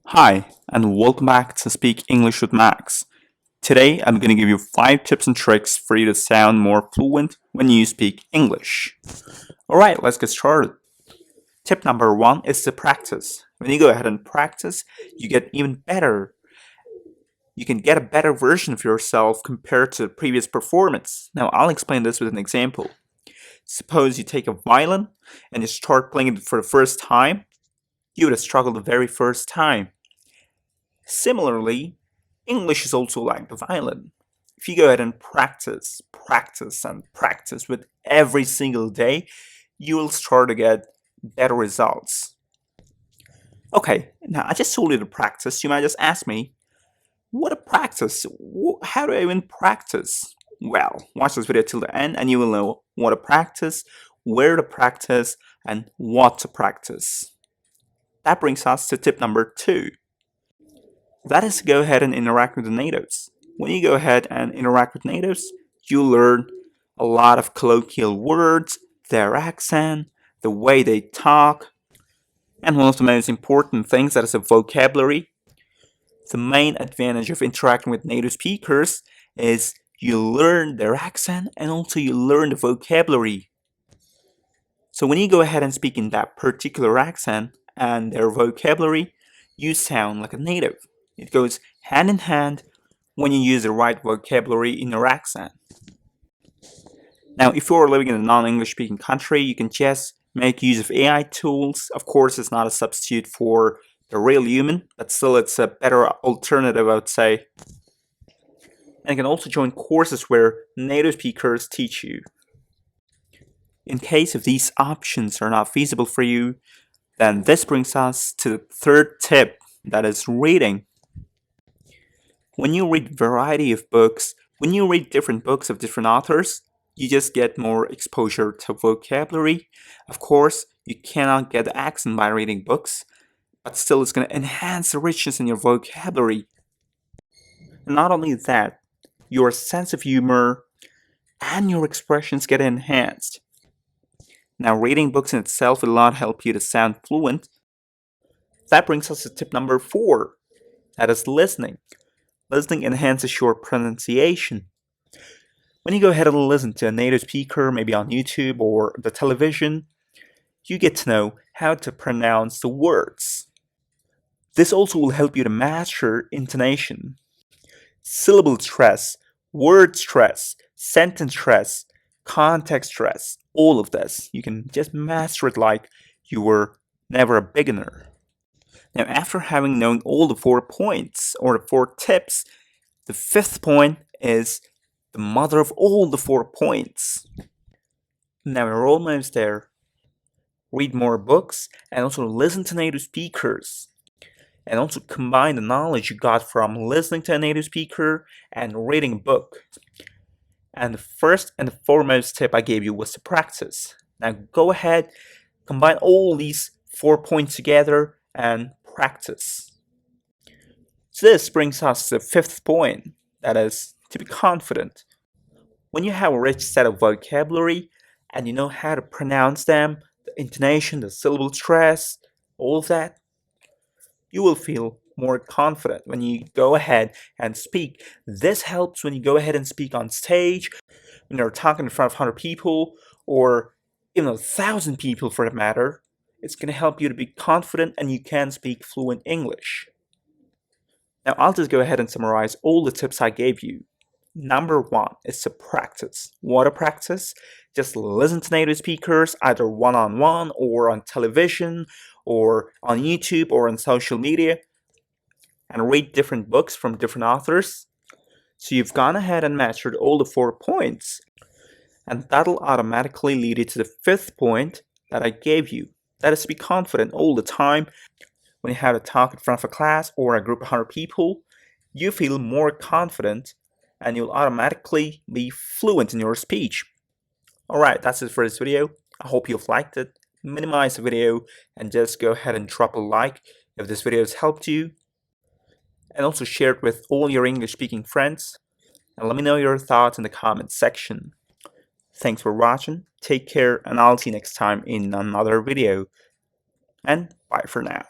Hi, and welcome back to Speak English with Max. Today, I'm going to give you 5 tips and tricks for you to sound more fluent when you speak English. Alright, let's get started. Tip number 1 is to practice. When you go ahead and practice, you get even better. You can get a better version of yourself compared to the previous performance. Now, I'll explain this with an example. Suppose you take a violin and you start playing it for the first time. You would have struggled the very first time. Similarly, English is also like the violin. If you go ahead and practice with every single day, you will start to get better results. Okay, now I just told you to practice. You might just ask me, what a practice? How do I even practice? Well, watch this video till the end and you will know what to practice, where to practice, and what to practice. That brings us to tip number 2. That is to go ahead and interact with the natives. When you go ahead and interact with natives, you learn a lot of colloquial words, their accent, the way they talk, and one of the most important things, that is the vocabulary. The main advantage of interacting with native speakers is you learn their accent and also you learn the vocabulary. So when you go ahead and speak in that particular accent and their vocabulary, you sound like a native. It goes hand in hand when you use the right vocabulary in your accent. Now, if you're living in a non-English speaking country, you can just make use of AI tools. Of course, it's not a substitute for the real human, but still it's a better alternative, I would say. And you can also join courses where native speakers teach you. In case if these options are not feasible for you, then this brings us to the 3rd tip, that is reading. When you read variety of books, when you read different books of different authors, you just get more exposure to vocabulary. Of course, you cannot get the accent by reading books, but still it's going to enhance the richness in your vocabulary. And not only that, your sense of humor and your expressions get enhanced. Now, reading books in itself will not help you to sound fluent. That brings us to tip number 4, that is listening. Listening enhances your pronunciation. When you go ahead and listen to a native speaker, maybe on YouTube or the television, you get to know how to pronounce the words. This also will help you to master intonation, syllable stress, word stress, sentence stress, context stress, all of this. You can just master it like you were never a beginner. Now, after having known all the 4 points or the 4 tips, the 5th point is the mother of all the 4 points. Now we're almost there. Read more books and also listen to native speakers. And also combine the knowledge you got from listening to a native speaker and reading a book. And the first and the foremost tip I gave you was to practice. Now go ahead, combine all these 4 points together and practice. So this brings us to the 5th point, that is to be confident. When you have a rich set of vocabulary and you know how to pronounce them, the intonation, the syllable stress, all of that, you will feel more confident when you go ahead and speak. This helps when you go ahead and speak on stage, when you're talking in front of 100 people, or even 1,000 people for that matter. It's going to help you to be confident and you can speak fluent English. Now I'll just go ahead and summarize all the tips I gave you. Number 1 is to practice. What to practice? Just listen to native speakers, either one-on-one or on television or on YouTube or on social media, and read different books from different authors. So you've gone ahead and mastered all the 4 points, and that'll automatically lead you to the 5th point that I gave you. That is to be confident all the time. When you have to talk in front of a class or a group of 100 people, you feel more confident and you'll automatically be fluent in your speech. Alright, that's it for this video. I hope you've liked it. Minimize the video and just go ahead and drop a like if this video has helped you. And also share it with all your English speaking friends. And let me know your thoughts in the comments section. Thanks for watching, take care, and I'll see you next time in another video. And bye for now.